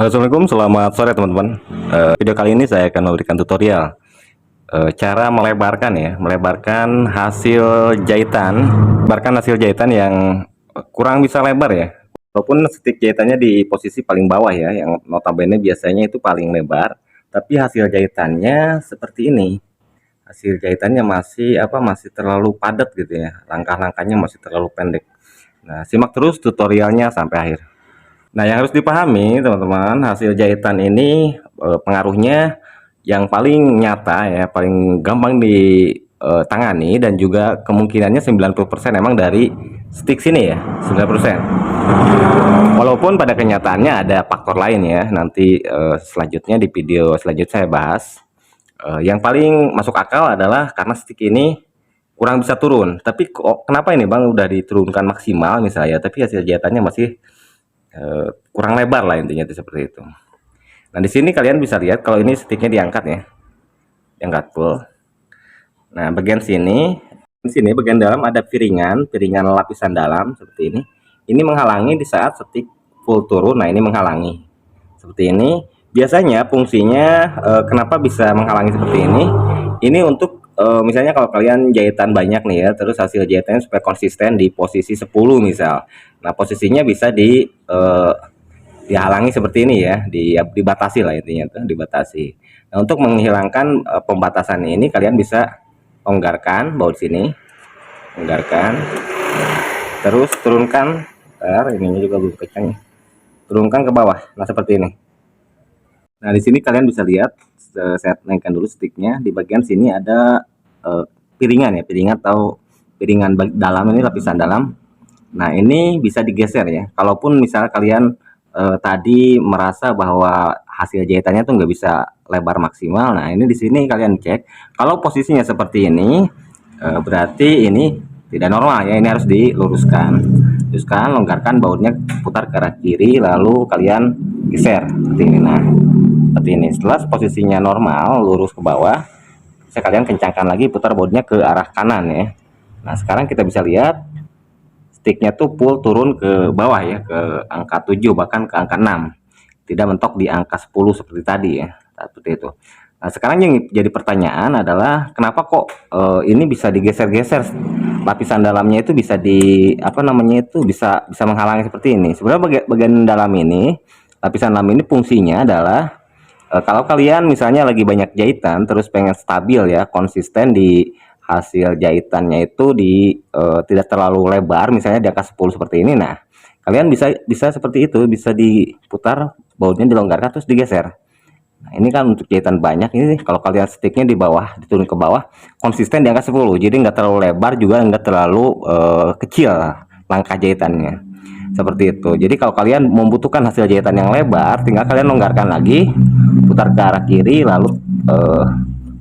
Assalamualaikum, selamat sore teman-teman. Video kali ini saya akan memberikan tutorial cara melebarkan hasil jahitan yang kurang bisa lebar ya. Walaupun stick jahitannya di posisi paling bawah ya, yang notabene biasanya itu paling lebar, tapi hasil jahitannya seperti ini. Hasil jahitannya masih terlalu padat gitu ya. Langkah-langkahnya masih terlalu pendek. Nah, simak terus tutorialnya sampai akhir. Nah, yang harus dipahami teman-teman, hasil jahitan ini pengaruhnya yang paling nyata ya, paling gampang ditangani dan juga kemungkinannya 90% emang dari stick sini ya, 9%. Walaupun pada kenyataannya ada faktor lain ya, nanti selanjutnya di video selanjutnya saya bahas. Yang paling masuk akal adalah karena stick ini kurang bisa turun. Tapi kenapa ini Bang udah diturunkan maksimal misalnya, tapi hasil jahitannya masih kurang lebar lah, intinya itu seperti itu. Nah, di sini kalian bisa lihat kalau ini sticknya diangkat ya, diangkat full. Nah, bagian sini bagian dalam ada piringan lapisan dalam seperti ini. Ini menghalangi di saat stick full turun. Nah, ini menghalangi seperti ini. Biasanya fungsinya kenapa bisa menghalangi seperti ini? Ini untuk misalnya kalau kalian jahitan banyak nih ya, terus hasil jahitannya supaya konsisten di posisi 10 misal. Nah, posisinya bisa dihalangi seperti ini ya, dibatasi lah intinya tuh, dibatasi. Nah, untuk menghilangkan pembatasan ini kalian bisa longgarkan baut sini, longgarkan, terus turunkan, ininya juga belum kencang, turunkan ke bawah. Nah, seperti ini. Nah, di sini kalian bisa lihat, saya naikkan dulu sticknya. Di bagian sini ada piringan ya, piringan atau piringan dalam, ini lapisan dalam. Nah, ini bisa digeser ya. Kalaupun misal kalian tadi merasa bahwa hasil jahitannya tuh nggak bisa lebar maksimal. Nah, ini di sini kalian cek. Kalau posisinya seperti ini, berarti ini tidak normal ya. Ini harus diluruskan. Luruskan, longgarkan bautnya, putar ke arah kiri, lalu kalian geser seperti ini. Nah, seperti ini. Setelah posisinya normal, lurus ke bawah, bisa kalian kencangkan lagi, putar bautnya ke arah kanan ya. Nah, sekarang kita bisa lihat sticknya tuh full turun ke bawah ya, ke angka 7 bahkan ke angka 6, tidak mentok di angka 10 seperti tadi ya, seperti itu. Nah, sekarang yang jadi pertanyaan adalah kenapa kok ini bisa digeser-geser, lapisan dalamnya itu bisa bisa menghalangi seperti ini. Sebenarnya bagian dalam ini, lapisan dalam ini fungsinya adalah kalau kalian misalnya lagi banyak jahitan terus pengen stabil ya, konsisten di hasil jahitannya itu tidak terlalu lebar, misalnya di angka 10 seperti ini. Nah, kalian bisa seperti itu, bisa diputar bautnya, dilonggarkan terus digeser. Nah, ini kan untuk jahitan banyak ini, kalau kalian sticknya di bawah, diturun ke bawah, konsisten di angka 10, jadi nggak terlalu lebar juga nggak terlalu kecil langkah jahitannya seperti itu. Jadi kalau kalian membutuhkan hasil jahitan yang lebar, tinggal kalian longgarkan lagi, putar ke arah kiri, lalu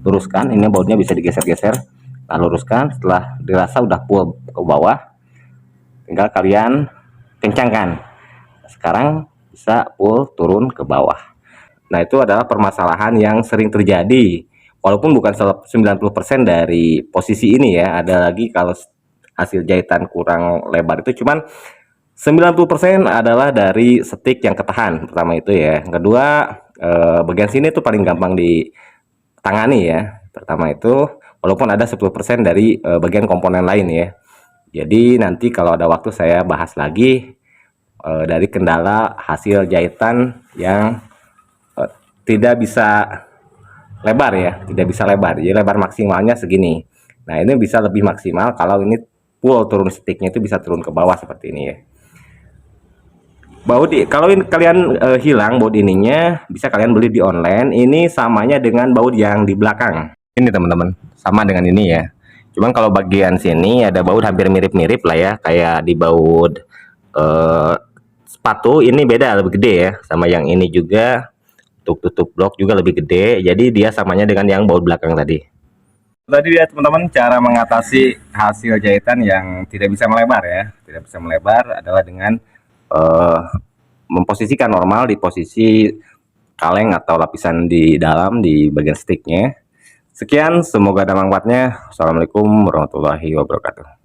luruskan. Ini bautnya bisa digeser-geser, lalu luruskan. Setelah dirasa udah full ke bawah, tinggal kalian kencangkan. Sekarang bisa full turun ke bawah. Nah, itu adalah permasalahan yang sering terjadi, walaupun bukan 90% dari posisi ini ya. Ada lagi kalau hasil jahitan kurang lebar itu cuman 90% adalah dari stick yang ketahan. Pertama itu ya. Yang kedua, bagian sini tuh paling gampang ditangani ya. Pertama itu, walaupun ada 10% dari bagian komponen lain ya. Jadi nanti kalau ada waktu saya bahas lagi dari kendala hasil jahitan yang tidak bisa lebar ya, tidak bisa lebar. Jadi lebar maksimalnya segini. Nah, ini bisa lebih maksimal kalau ini full turun sticknya, itu bisa turun ke bawah seperti ini ya. Baut kalau kalian hilang baut ininya, bisa kalian beli di online. Ini samanya dengan baut yang di belakang. Ini teman-teman, sama dengan ini ya. Cuman kalau bagian sini ada baut hampir mirip-mirip lah ya, kayak di baut sepatu. Ini beda, lebih gede ya, sama yang ini juga. Untuk tutup blok juga lebih gede, jadi dia samanya dengan yang baut belakang tadi. Tadi ya teman-teman, cara mengatasi hasil jahitan yang tidak bisa melebar ya, tidak bisa melebar adalah dengan memposisikan normal di posisi kaleng atau lapisan di dalam di bagian sticknya. Sekian, semoga ada manfaatnya. Assalamualaikum warahmatullahi wabarakatuh.